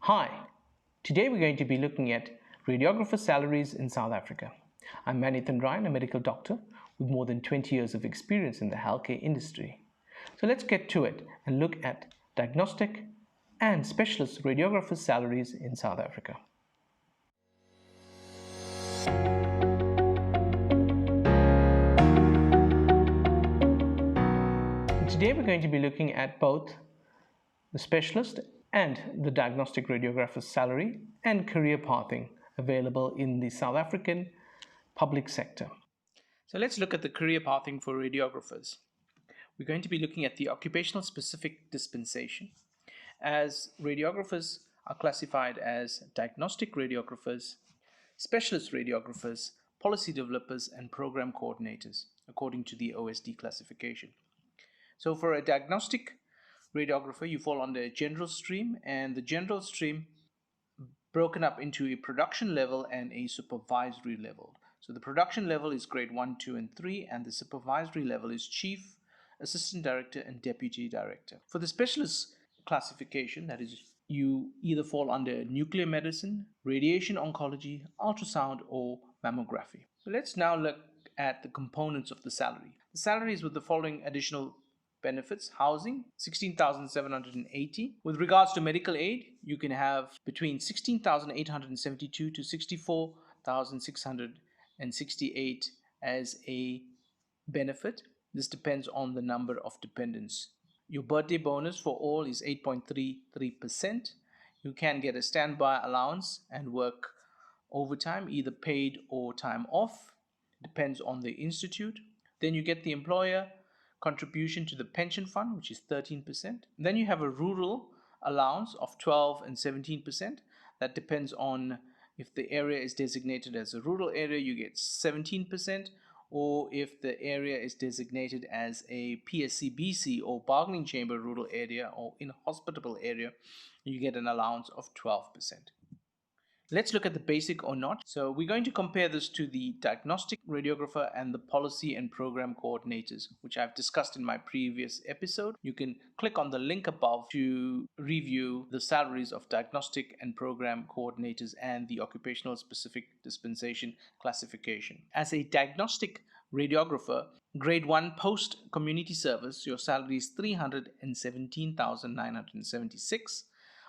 Hi, today we're going to be looking at radiographer salaries in South Africa. I'm Manithan Ryan, a medical doctor with more than 20 years of experience in the healthcare industry. So let's get to it and look at diagnostic and specialist radiographer salaries in South Africa. Today we're going to be looking at both the specialist and the diagnostic radiographer's salary and career pathing available in the South African public sector. So let's look at the career pathing for radiographers. We're going to be looking at the occupational specific dispensation, as radiographers are classified as diagnostic radiographers, specialist radiographers, policy developers, and program coordinators, according to the OSD classification. So for a diagnostic radiographer, you fall under a general stream, and the general stream broken up into a production level and a supervisory level. So the production level is grade 1, 2, and 3, and the supervisory level is chief, assistant director, and deputy director. For the specialist classification, that is, you either fall under nuclear medicine, radiation oncology, ultrasound, or mammography. So let's now look at the components of the salary. The salary is with the following additional benefits: housing 16,780. With regards to medical aid, you can have between 16,872 to 64,668 as a benefit. This depends on the number of dependents. Your birthday bonus for all is 8.33%. You can get a standby allowance and work overtime, either paid or time off. Depends on the institute. Then you get the employer contribution to the pension fund, which is 13%. Then you have a rural allowance of 12 and 17%. That depends on if the area is designated as a rural area, you get 17%, or if the area is designated as a PSCBC or bargaining chamber rural area or inhospitable area, you get an allowance of 12%. Let's look at the basic or not. So we're going to compare this to the diagnostic radiographer and the policy and program coordinators, which I've discussed in my previous episode. You can click on the link above to review the salaries of diagnostic and program coordinators and the occupational specific dispensation classification. As a diagnostic radiographer, grade 1 post community service, your salary is 317,976.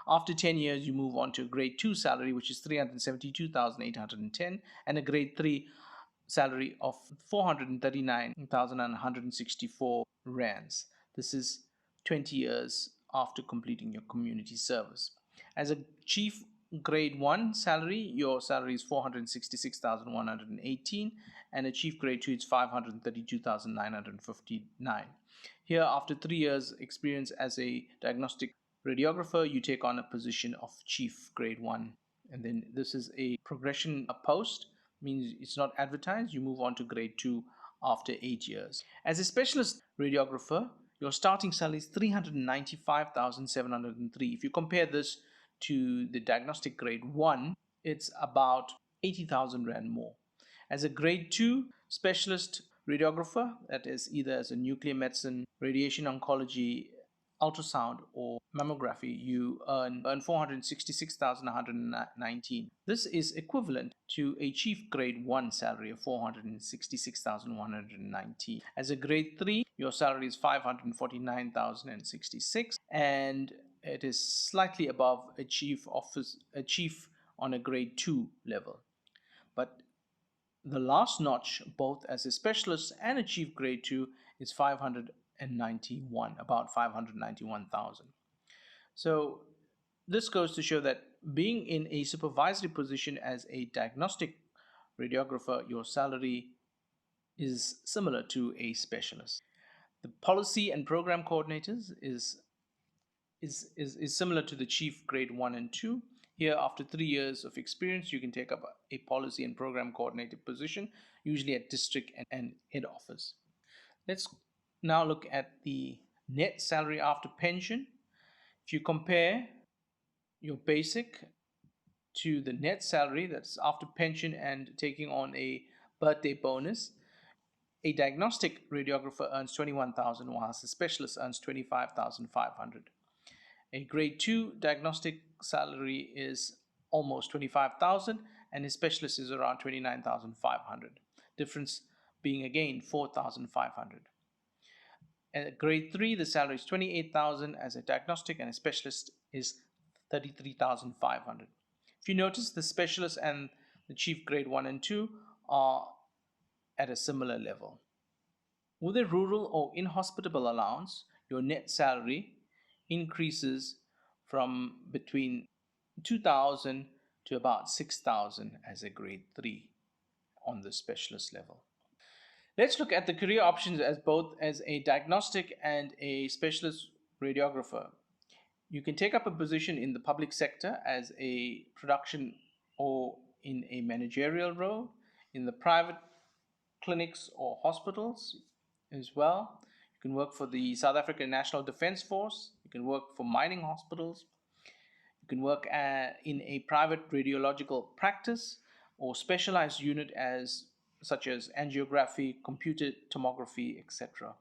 After 10 years, you move on to a grade 2 salary, which is 372,810, and a grade 3 salary of 439,164 rands. This is 20 years after completing your community service. As a chief grade 1 salary, your salary is 466,118, and a chief grade 2 is 532,959. Here, after 3 years experience as a diagnostic radiographer, you take on a position of chief grade 1, and then this is a progression post, means it's not advertised. You move on to grade 2 after 8 years. As a specialist radiographer, your starting salary is 395,703. If you compare this to the diagnostic grade 1, it's about 80,000 rand more. As a grade 2 specialist radiographer, that is either as a nuclear medicine, radiation oncology, ultrasound, or mammography, you earn 466,119. This is equivalent to a chief grade 1 salary of 466,119. As a grade 3, your salary is 549,066, and it is slightly above a chief on a grade 2 level. But the last notch, both as a specialist and a chief grade 2, is 591, about 591,000. So this goes to show that being in a supervisory position as a diagnostic radiographer, your salary is similar to a specialist. The policy and program coordinators is similar to the chief grade 1 and 2. Here, after 3 years of experience, you can take up a policy and program coordinator position, usually at district and head office. Let's now look at the net salary after pension. If you compare your basic to the net salary, that's after pension and taking on a birthday bonus, a diagnostic radiographer earns 21,000, whilst a specialist earns 25,500. A grade 2 diagnostic salary is almost 25,000 and his specialist is around 29,500. Difference being again 4,500. At grade 3, the salary is 28,000 as a diagnostic and a specialist is 33,500. If you notice, the specialist and the chief grade 1 and 2 are at a similar level. With a rural or inhospitable allowance, your net salary increases from between 2,000 to about 6,000 as a grade 3 on the specialist level. Let's look at the career options as both as a diagnostic and a specialist radiographer. You can take up a position in the public sector as a production or in a managerial role, in the private clinics or hospitals as well. You can work for the South African National Defence Force. You can work for mining hospitals. You can work in a private radiological practice or specialized unit such as angiography, computed tomography, etc.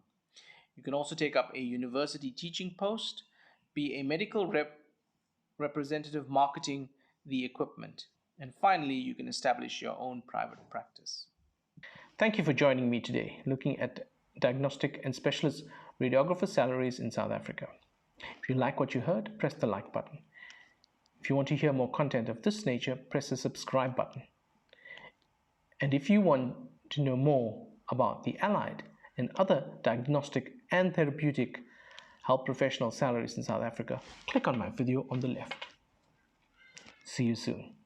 You can also take up a university teaching post, be a medical representative marketing the equipment, and finally, you can establish your own private practice. Thank you for joining me today, looking at diagnostic and specialist radiographer salaries in South Africa. If you like what you heard, press the like button. If you want to hear more content of this nature, press the subscribe button. And if you want to know more about the allied and other diagnostic and therapeutic health professional salaries in South Africa, click on my video on the left. See you soon.